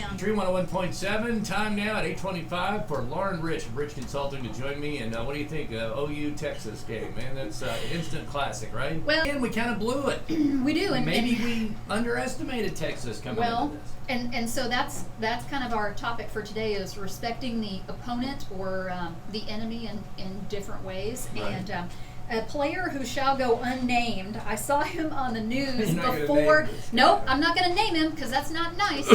Country 101.7. Time now at 8:25 for Lauren Rich of Rich Consulting to join me. And what do you think? OU Texas game, man. That's instant classic, right? Well, and we kind of blew it. We do, and maybe we underestimated Texas coming into this. And so that's kind of our topic for today is respecting the opponent or the enemy in different ways. Right. And a player who shall go unnamed, I saw him on the news You're not before. gonna name this Nope, guy. I'm not going to name him because that's not nice.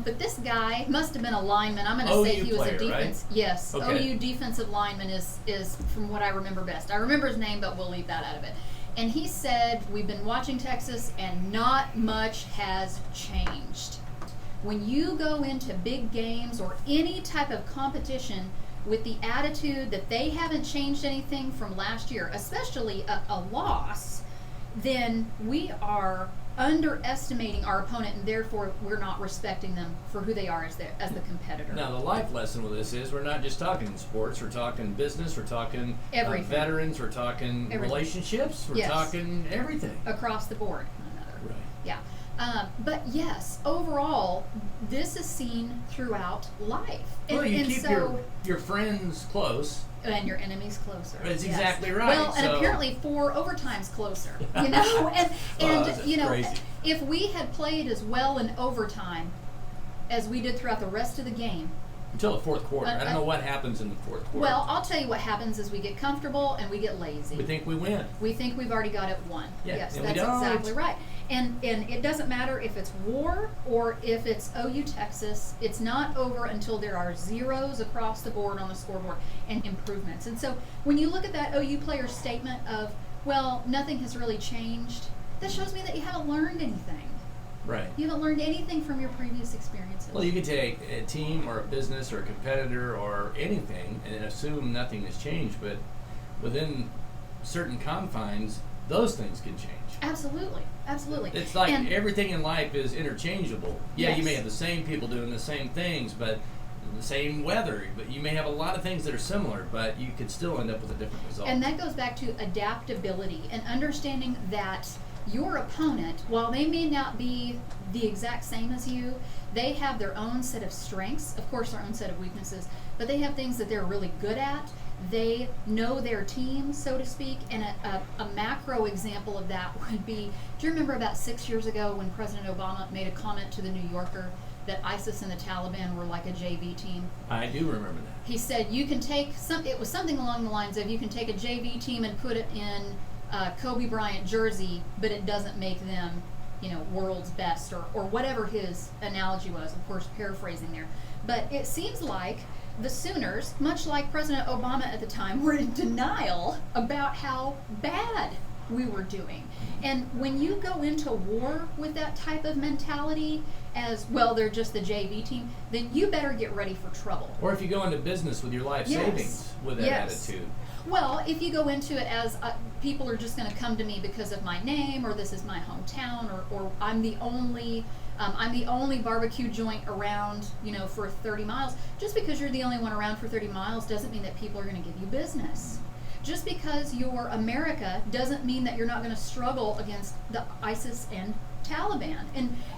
But this guy must have been a lineman. I'm going to say he was player, a defense. Right? Yes, Okay. OU defensive lineman is from what I remember best. I remember his name, but we'll leave that out of it. And he said, we've been watching Texas and not much has changed. When you go into big games or any type of competition with the attitude that they haven't changed anything from last year, especially a loss, then we are underestimating our opponent, and therefore we're not respecting them for who they are as the competitor. Now, the life lesson with this is we're not just talking sports, we're talking business, we're talking Everything. Veterans, we're talking Everything. Relationships, we're Yes. talking everything. Across the board. Right. Yeah. But yes, overall, this is seen throughout life. Well, you and keep your friends close. And your enemies closer. That's Yes. exactly right. Well, and So- apparently 4 overtimes closer. You know, and that's you know, crazy. if we had played as well in overtime as we did throughout the rest of the game. Until the fourth quarter. I don't know what happens in the fourth quarter. Well, I'll tell you what happens is we get comfortable and we get lazy. We think we win. We think we've already got it won. Yeah, Yes, and we that's don't. exactly right. And it doesn't matter if it's war or if it's OU Texas. It's not over until there are zeros across the board on the scoreboard and improvements. And so when you look at that OU player's statement of, well, nothing has really changed, that shows me that you haven't learned anything. Right. You haven't learned anything from your previous experiences. Well, you could take a team or a business or a competitor or anything and assume nothing has changed, but within certain confines, those things can change. Absolutely. Absolutely. It's like And- everything in life is interchangeable. Yeah, you Yes. may have the same people doing the same things, but the same weather, but you may have a lot of things that are similar, but you could still end up with a different result. And that goes back to adaptability and understanding that your opponent, while they may not be the exact same as you, they have their own set of strengths, of course their own set of weaknesses, but they have things that they're really good at. They know their team, so to speak, and a macro example of that would be, do you remember about 6 years ago when President Obama made a comment to the New Yorker that ISIS and the Taliban were like a JV team? I do remember that. He said you can take it was something along the lines of you can take a JV team and put it in Kobe Bryant jersey, but it doesn't make them, world's best or whatever his analogy was, of course paraphrasing there. But it seems like the Sooners, much like President Obama at the time, were in denial about how bad we were doing. And when you go into war with that type of mentality as, well, they're just the JV team, then you better get ready for trouble. Or if you go into business with your life Yes. savings with that Yes. attitude. Well, if you go into it as people are just going to come to me because of my name, or this is my hometown, or I'm the only barbecue joint around, for 30 miles. Just because you're the only one around for 30 miles doesn't mean that people are going to give you business. Just because you're America doesn't mean that you're not going to struggle against the ISIS and Taliban.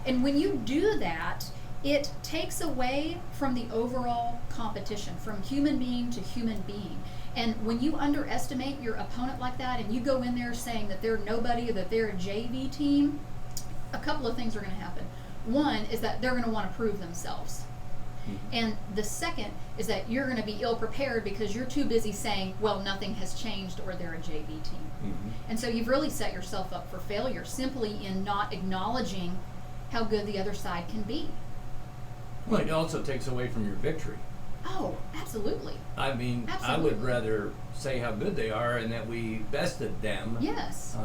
And when you do that, it takes away from the overall competition, from human being to human being. And when you underestimate your opponent like that and you go in there saying that they're nobody or that they're a JV team, a couple of things are going to happen. One is that they're going to want to prove themselves. Mm-hmm. And the second is that you're going to be ill prepared because you're too busy saying, well, nothing has changed or they're a JV team. Mm-hmm. And so you've really set yourself up for failure simply in not acknowledging how good the other side can be. Well, it also takes away from your victory. Oh, absolutely. I mean, I would rather say how good they are and that we bested them. Yes.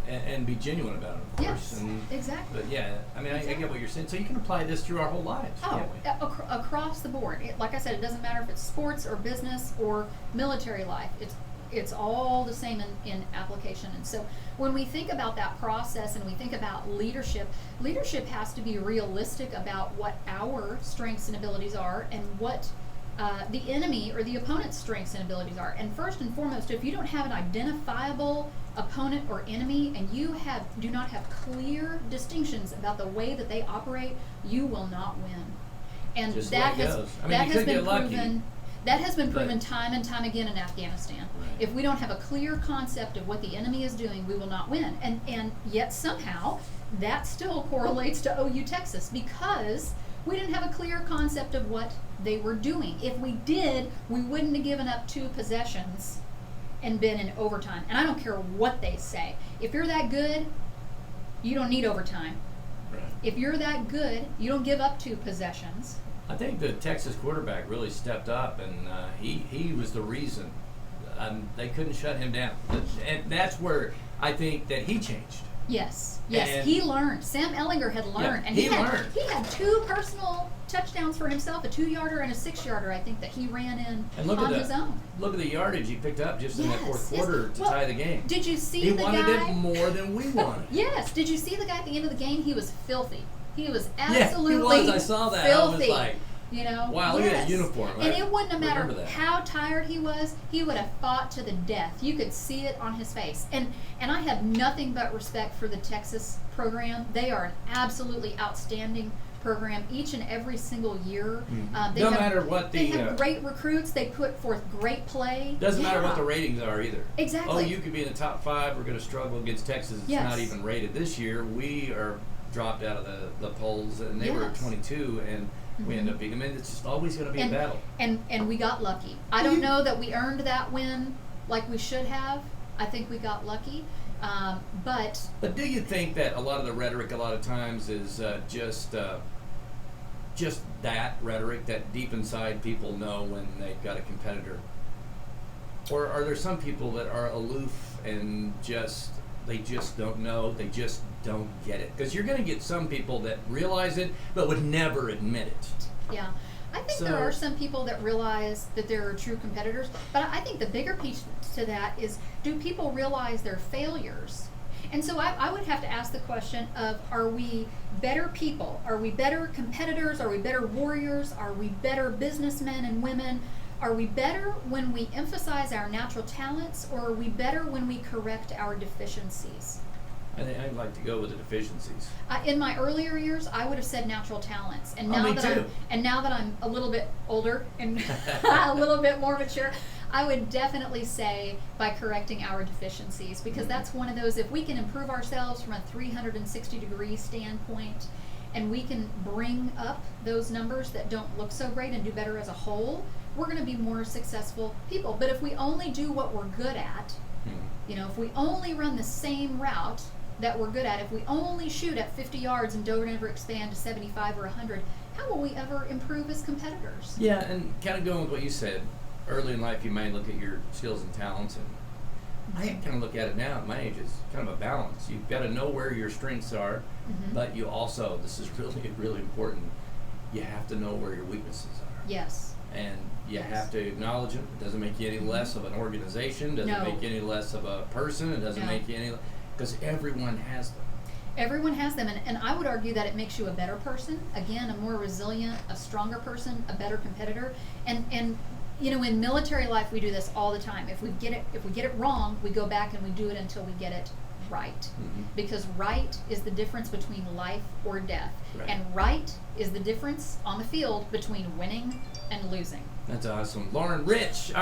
And be genuine about it, of course. Yes, And, exactly. but yeah, I mean, I get what you're saying. So you can apply this through our whole lives. Oh, can't we? across the board. Like I said, it doesn't matter if it's sports or business or military life. It's all the same in application. And so when we think about that process and we think about leadership has to be realistic about what our strengths and abilities are and what the enemy or the opponent's strengths and abilities are. And first and foremost, if you don't have an identifiable opponent or enemy and you do not have clear distinctions about the way that they operate, you will not win. And Just the that way it has goes. I mean, that you has could been get lucky, proven. That has been but- proven time and time again in Afghanistan. Right. If we don't have a clear concept of what the enemy is doing, we will not win. And yet somehow that still correlates to OU Texas because we didn't have a clear concept of what they were doing. If we did, we wouldn't have given up 2 possessions and been in overtime. And I don't care what they say. If you're that good, you don't need overtime. Right. If you're that good, you don't give up 2 possessions. I think the Texas quarterback really stepped up, and he was the reason. They couldn't shut him down, and that's where I think that he changed. Yes, And- he learned. Sam Ellinger had learned, Yeah, and he had learned. he had 2 personal touchdowns for himself, a 2-yarder and a 6-yarder. I think that he ran in And look on at his own. Look at the yardage he picked up just in that Yes, fourth yes. quarter to Well, tie the game. Did you see He the wanted guy? it more than we wanted. Yes. Did you see the guy at the end of the game? He was filthy. He was Yeah, absolutely he was. I saw that. filthy. I was like, you know, wow, look at that yes. uniform. And I it wouldn't have mattered remember that. how tired he was. He would have fought to the death. You could see it on his face. And I have nothing but respect for the Texas program. They are an absolutely outstanding program each and every single year. No matter what they the have great recruits. They put forth great play. doesn't matter what Yeah. the ratings are either. Exactly. Oh, you could be in the top 5. We're going to struggle against Texas. It's Yes. not even rated this year. We are dropped out of the polls, and they were at Yes. 22, and we end up beating them. And it's just always going to be a battle. And we got lucky. I don't know that we earned that win like we should have. I think we got lucky. But But do you think that a lot of the rhetoric, a lot of times, is just that rhetoric that deep inside people know when they've got a competitor? Or are there some people that are aloof and they just don't know, they just don't get it? Because you're going to get some people that realize it but would never admit it. yeah, I think So- there are some people that realize that there are true competitors. But I think the bigger piece to that is, do people realize their failures? And so I would have to ask the question of, are we better people? Are we better competitors? Are we better warriors? Are we better businessmen and women? Are we better when we emphasize our natural talents, or are we better when we correct our deficiencies? I think I'd like to go with the deficiencies. In my earlier years, I would have said natural talents, and now me that too. now that I'm a little bit older and a little bit more mature, I would definitely say by correcting our deficiencies, because that's one of those. If we can improve ourselves from a 360-degree standpoint, and we can bring up those numbers that don't look so great and do better as a whole, we're going to be more successful people. But if we only do what we're good at, you know, if we only run the same route that we're good at, if we only shoot at 50 yards and don't ever expand to 75 or 100, how will we ever improve as competitors? Yeah, and kind of going with what you said, early in life you might look at your skills and talents, and I kind of look at it now at my age as kind of a balance. You've got to know where your strengths are, but you also, this is really, really important, you have to know where your weaknesses are. Yes. And you Yes. have to acknowledge them. It doesn't make you any less of an organization, doesn't No. make you any less of a person, it doesn't No. make you any, because everyone has them. Everyone has them, and I would argue that it makes you a better person, again, a more resilient, a stronger person, a better competitor. And you know, in military life we do this all the time. If we get it wrong, we go back and we do it until we get it right. Because right is the difference between life or death. Right. And right is the difference on the field between winning and losing. That's awesome. Lauren, Rich.